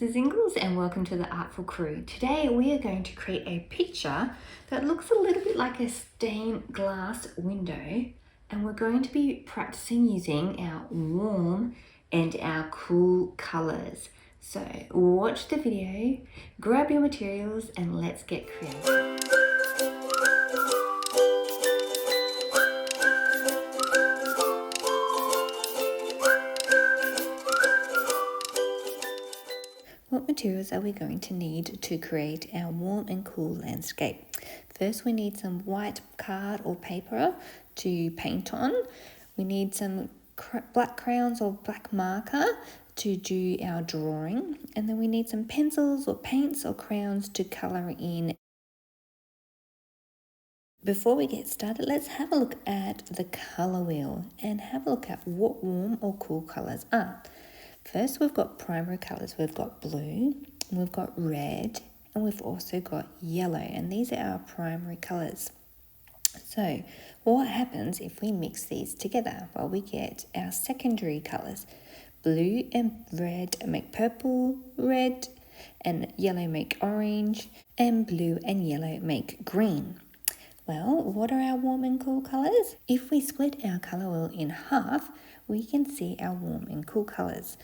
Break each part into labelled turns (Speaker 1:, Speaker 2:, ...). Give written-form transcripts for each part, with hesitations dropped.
Speaker 1: Mrs Inglis and welcome to the Artful Crew. Today we are going to create a picture that looks a little bit like a stained glass window, and we're going to be practicing using our warm and our cool colours. So watch the video, grab your materials and let's get creative. What materials are we going to need to create our warm and cool landscape? First, we need some white card or paper to paint on. We need some black crayons or black marker to do our drawing. And then we need some pencils or paints or crayons to colour in. Before we get started, let's have a look at the colour wheel and have a look at what warm or cool colours are. First, we've got primary colours. We've got blue, we've got red, and we've also got yellow, and these are our primary colours. So what happens if we mix these together? Well, we get our secondary colours. Blue and red make purple, red and yellow make orange, and blue and yellow make green. Well, what are our warm and cool colours? If we split our colour wheel in half, we can see our warm and cool colours.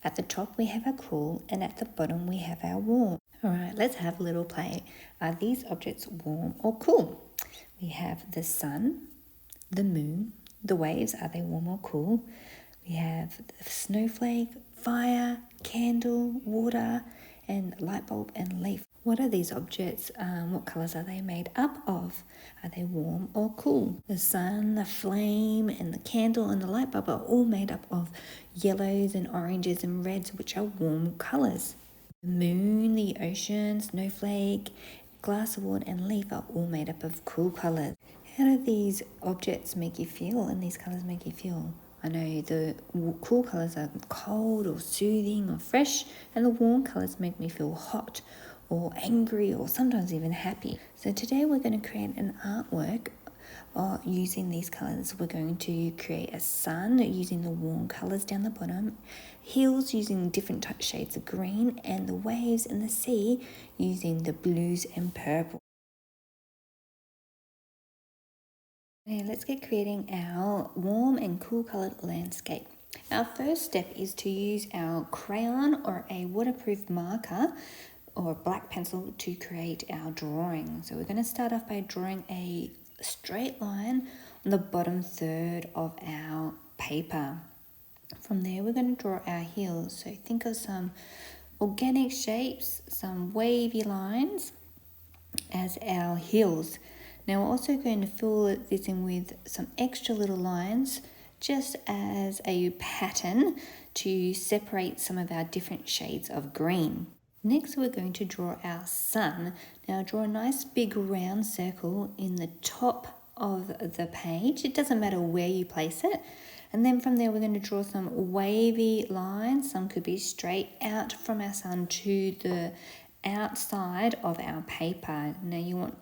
Speaker 1: At the top we have our cool and at the bottom we have our warm. Alright, let's have a little play. Are these objects warm or cool? We have the sun, the moon, the waves, are they warm or cool? We have the snowflake, fire, candle, water, and light bulb and leaf. What are these objects? What colours are they made up of? Are they warm or cool? The sun, the flame, and the candle and the light bulb are all made up of yellows and oranges and reds, which are warm colours. The moon, the ocean, snowflake, glass of wood, and leaf are all made up of cool colours. How do these objects make you feel and these colours make you feel? I know the cool colours are cold or soothing or fresh, and the warm colours make me feel hot or angry or sometimes even happy. So today we're going to create an artwork using these colours. We're going to create a sun using the warm colours down the bottom, hills using different shades of green, and the waves and the sea using the blues and purple. Okay, let's get creating our warm and cool coloured landscape. Our first step is to use our crayon or a waterproof marker or a black pencil to create our drawing. So we're going to start off by drawing a straight line on the bottom third of our paper. From there we're going to draw our hills. So think of some organic shapes, some wavy lines as our hills. Now we're also going to fill this in with some extra little lines just as a pattern to separate some of our different shades of green. Next we're going to draw our sun. Now draw a nice big round circle in the top of the page. It doesn't matter where you place it. And then from there we're going to draw some wavy lines. Some could be straight out from our sun to the outside of our paper. Now you want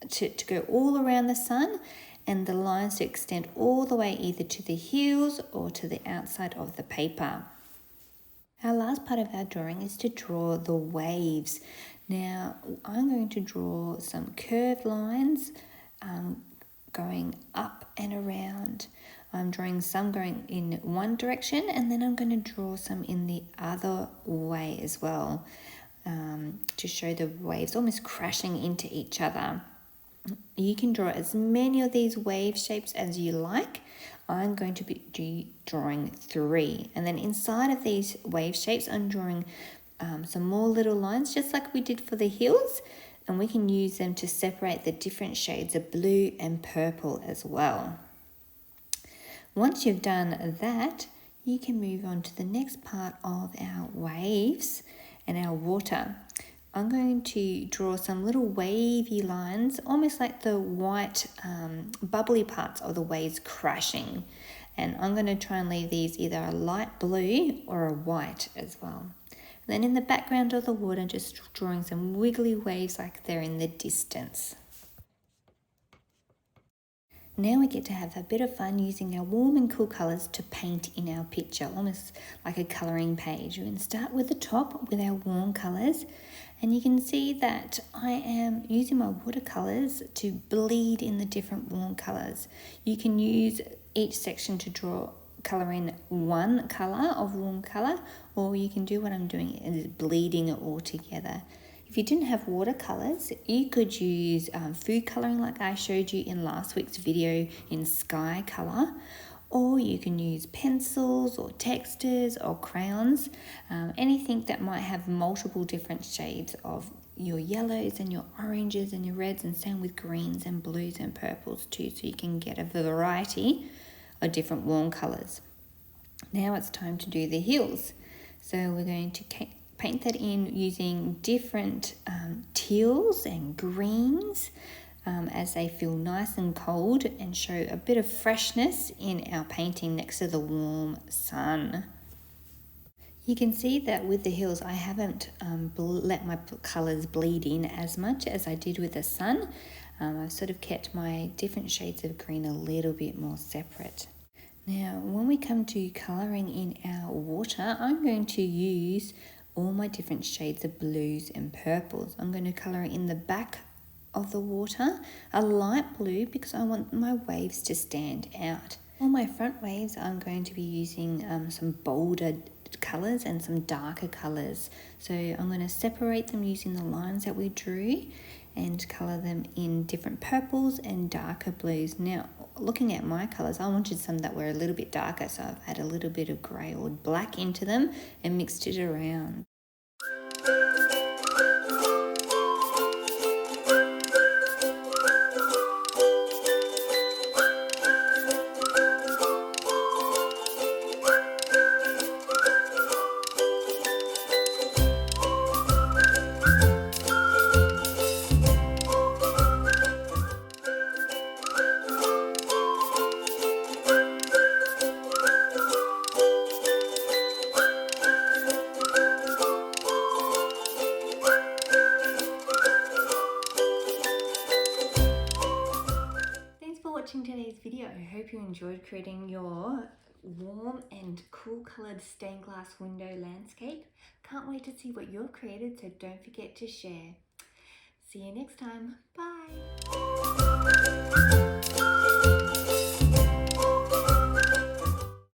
Speaker 1: to go all around the sun and the lines to extend all the way either to the hills or to the outside of the paper. Our last part of our drawing is to draw the waves. Now I'm going to draw some curved lines going up and around. I'm drawing some going in one direction and then I'm going to draw some in the other way as well to show the waves almost crashing into each other. You can draw as many of these wave shapes as you like. I'm going to be drawing 3, and then inside of these wave shapes I'm drawing some more little lines just like we did for the hills, and we can use them to separate the different shades of blue and purple as well. Once you've done that, you can move on to the next part of our waves and our water. I'm going to draw some little wavy lines, almost like the white bubbly parts of the waves crashing. And I'm going to try and leave these either a light blue or a white as well. And then in the background of the water, just drawing some wiggly waves like they're in the distance. Now we get to have a bit of fun using our warm and cool colours to paint in our picture, almost like a colouring page. We're going to start with the top with our warm colours, and you can see that I am using my watercolours to bleed in the different warm colours. You can use each section to draw colour in one colour of warm colour, or you can do what I'm doing is bleeding it all together. If you didn't have watercolours, you could use food colouring like I showed you in last week's video in sky colour, or you can use pencils or textures or crayons, anything that might have multiple different shades of your yellows and your oranges and your reds, and same with greens and blues and purples too, so you can get a variety of different warm colours. Now it's time to do the heels. So we're going to paint that in using different teals and greens as they feel nice and cold and show a bit of freshness in our painting next to the warm sun. You can see that with the heels I haven't let my colours bleed in as much as I did with the sun. I've sort of kept my different shades of green a little bit more separate. Now when we come to colouring in our water, I'm going to use all my different shades of blues and purples. I'm going to colour in the back of the water a light blue because I want my waves to stand out. On my front waves I'm going to be using some bolder colours and some darker colours. So I'm going to separate them using the lines that we drew and colour them in different purples and darker blues. Now looking at my colours, I wanted some that were a little bit darker, so I've added a little bit of grey or black into them and mixed it around. Watching today's video. I hope you enjoyed creating your warm and cool coloured stained glass window landscape. Can't wait to see what you've created, so don't forget to share. See you next time. Bye.